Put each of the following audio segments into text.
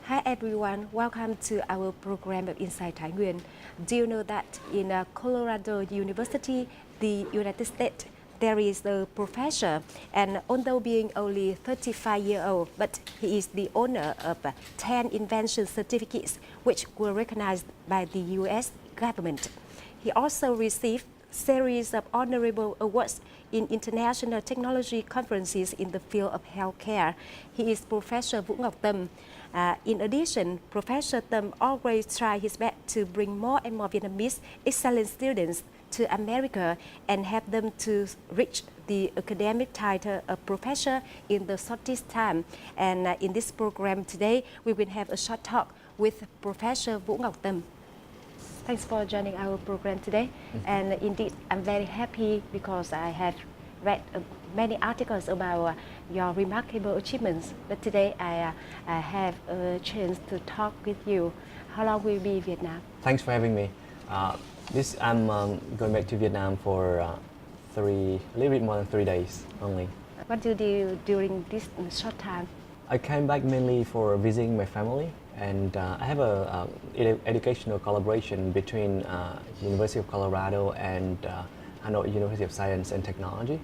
Hi everyone, welcome to our program of Inside Thai Nguyen. Do you know that in Colorado University, the United States, there is a professor, and although being only 35 years old, but he is the owner of 10 invention certificates which were recognized by the US government. He also received series of honorable awards in international technology conferences in the field of healthcare. He is Professor Vu Ngoc Tam. In addition, Professor Tam always tries his best to bring more and more Vietnamese excellent students to America and help them to reach the academic title of professor in the shortest time. And in this program today, we will have a short talk with Professor Vu Ngoc Tam. Thanks for joining our program today. And indeed, I'm very happy because I have read many articles about your remarkable achievements. But today I have a chance to talk with you. How long will you be in Vietnam? Thanks for having me. I'm going back to Vietnam for a little bit more than 3 days only. What do you do during this short time? I came back mainly for visiting my family, and I have a educational collaboration between University of Colorado and Hanoi University of Science and Technology.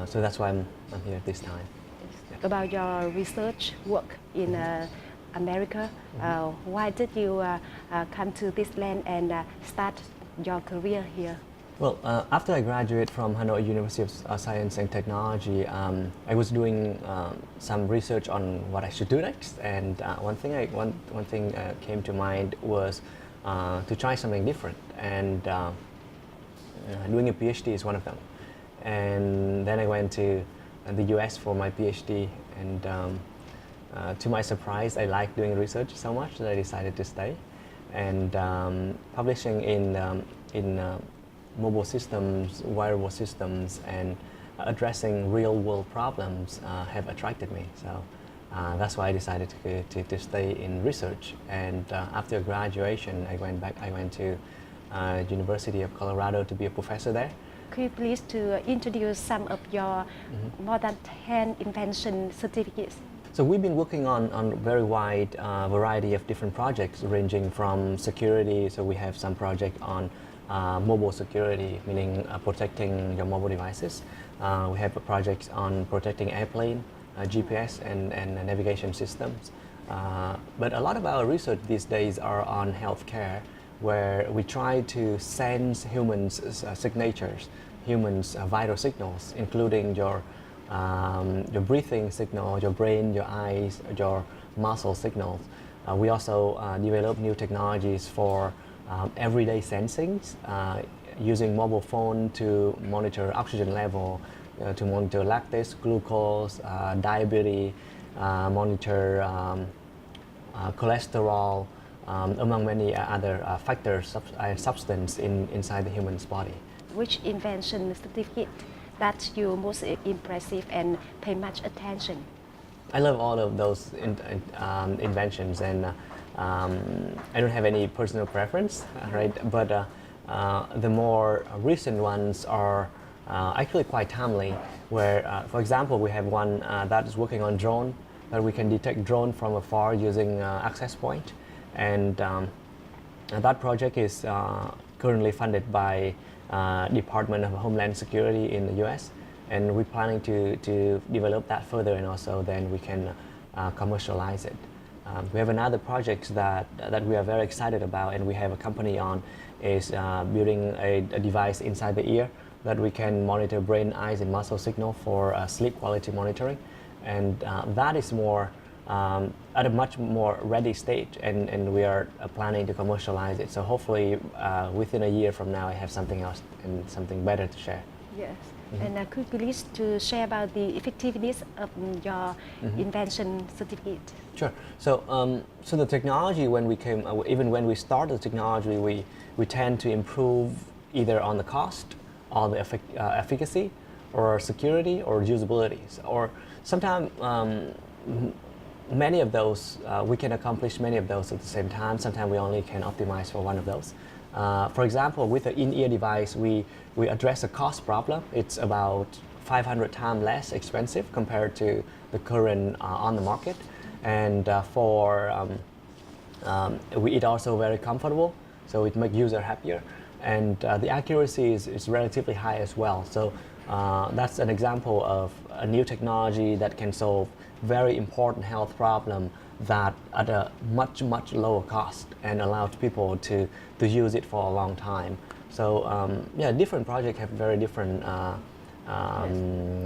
So that's why I'm here this time. Yeah. About your research work in America, why did you come to this land and start your career here? Well, after I graduated from Hanoi University of Science and Technology, I was doing some research on what I should do next, and one thing came to mind was to try something different, and doing a PhD is one of them. And then I went to the US for my PhD, and to my surprise, I liked doing research so much that I decided to stay. And publishing in mobile systems, wearable systems, and addressing real-world problems have attracted me. So that's why I decided to stay in research. And after graduation, I went to University of Colorado to be a professor there. Could you please to introduce some of your more than 10 invention certificates? So we've been working on a very wide variety of different projects, ranging from security. So we have some project on mobile security, meaning protecting your mobile devices. We have projects on protecting airplane, GPS and navigation systems. But a lot of our research these days are on healthcare, where we try to sense humans' signatures, humans' vital signals, including your breathing signal, your brain, your eyes, your muscle signals. We also develop new technologies for everyday sensings, using mobile phone to monitor oxygen level, to monitor lactate, glucose, diabetes, monitor cholesterol, among many other factors and substance inside the human's body. Which invention certificate that you most impressive and pay much attention? I love all of those inventions, and I don't have any personal preference, right? But the more recent ones are actually quite timely, where, for example, we have one that is working on drone, that we can detect drone from afar using access point. And that project is currently funded by Department of Homeland Security in the US, and we're planning to develop that further, and also then we can commercialize it. We have another project that we are very excited about, and we have a company on, is building a device inside the ear that we can monitor brain, eyes, and muscle signal for sleep quality monitoring. And that is more at a much more ready stage, and we are planning to commercialize it. So hopefully within a year from now I have something else and something better to share. Yes. And could you please to share about the effectiveness of your invention certificate? Sure. So so the technology, when we came, even when we started the technology, we tend to improve either on the cost, or the efficacy, or security, or usability, or sometimes many of those, we can accomplish many of those at the same time. Sometimes we only can optimize for one of those. For example, with the in-ear device, we address a cost problem. It's about 500 times less expensive compared to the current on the market. and it also very comfortable, so it makes user happier, and the accuracy is relatively high as well. So that's an example of a new technology that can solve very important health problem that at a much lower cost and allows people to use it for a long time. So yeah, different projects have very different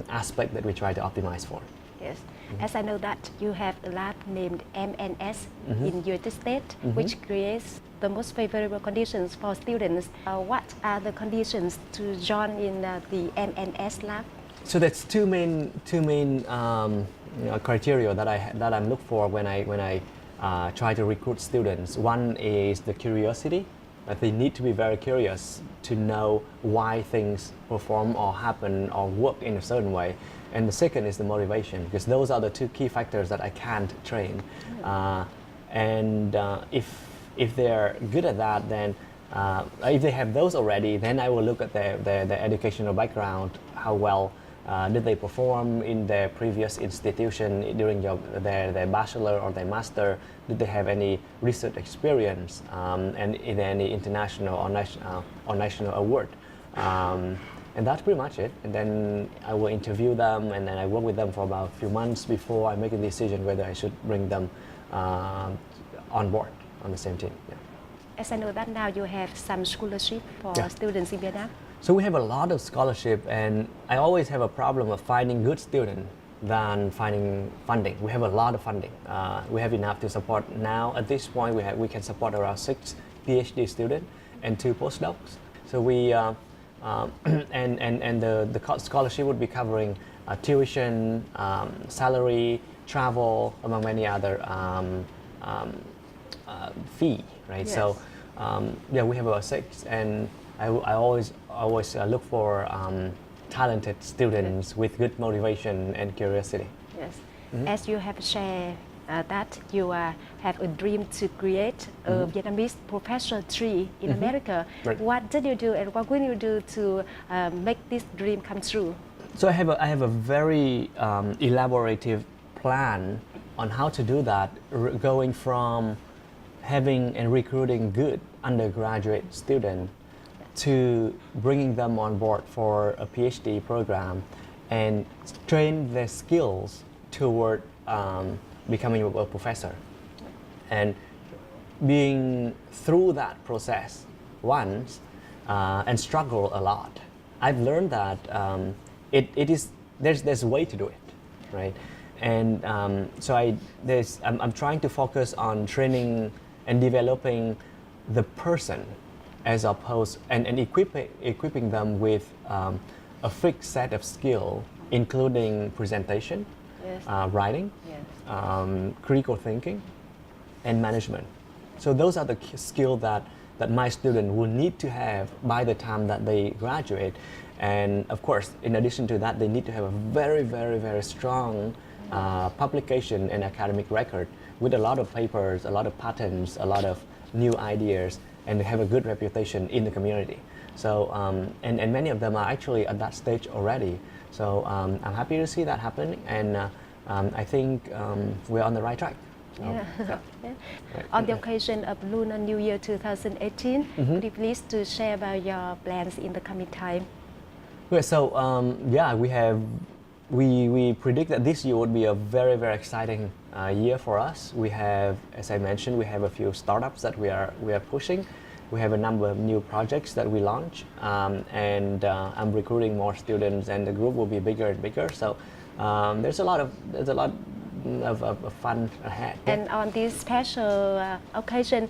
aspect that we try to optimize for. Yes, as I know that you have a lab named MNS in United States, which creates the most favorable conditions for students. What are the conditions to join in the MNS lab? So that's two main criteria that I'm look for when I try to recruit students. One is the curiosity. They need to be very curious to know why things perform or happen or work in a certain way. And the second is the motivation, because those are the two key factors that I can't train. If they're good at that, then if they have those already, then I will look at their educational background, how well did they perform in their previous institution during their bachelor or their master, did they have any research experience, and in any international or national award. And that's pretty much it. And then I will interview them, and then I work with them for about a few months before I make a decision whether I should bring them on board on the same team. Yeah. As I know that now you have some scholarship for students in Vietnam. So we have a lot of scholarship, and I always have a problem of finding good students than finding funding. We have a lot of funding. We have enough to support now. At this point, we can support around 6 PhD students and 2 postdocs. So we and the scholarship would be covering tuition, salary, travel, among many other fee, right? Yes. So yeah, we have about 6, and I always look for talented students with good motivation and curiosity. Yes, as you have shared that you have a dream to create a Vietnamese professor tree in America. Right. What did you do, and what will you do to make this dream come true? So I have a very elaborative plan on how to do that, going from having and recruiting good undergraduate students to bringing them on board for a PhD program and train their skills toward becoming a professor. And being through that process once and struggle a lot, I've learned that there's a way to do it, right? And so I'm trying to focus on training and developing the person, as opposed and equipping them with a fixed set of skill, including presentation, writing, critical thinking, and management. So those are the skills that my student will need to have by the time that they graduate. And of course, in addition to that, they need to have a very strong publication and academic record with a lot of papers, a lot of patents, a lot of new ideas, and they have a good reputation in the community. So, and many of them are actually at that stage already. So I'm happy to see that happening, and I think we're on the right track. So, Yeah. Right. On the occasion of Lunar New Year 2018, could you please to share about your plans in the coming time? Okay, so yeah, we predict that this year would be a very exciting year for us. We have, as I mentioned, we have a few startups that we are pushing. We have a number of new projects that we launch, and I'm recruiting more students, and the group will be bigger and bigger. So there's a lot of fun ahead. And on this special occasion,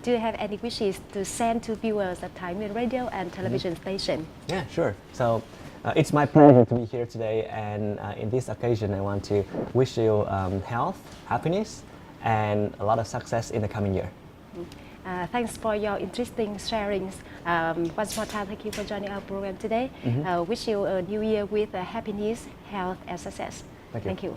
do you have any wishes to send to viewers at Thai Nguyen radio and television station? Yeah, sure. So it's my pleasure to be here today, and in this occasion I want to wish you health, happiness, and a lot of success in the coming year. Thanks for your interesting sharings. Once more time, thank you for joining our program today. Wish you a new year with happiness, health, and success. Thank you.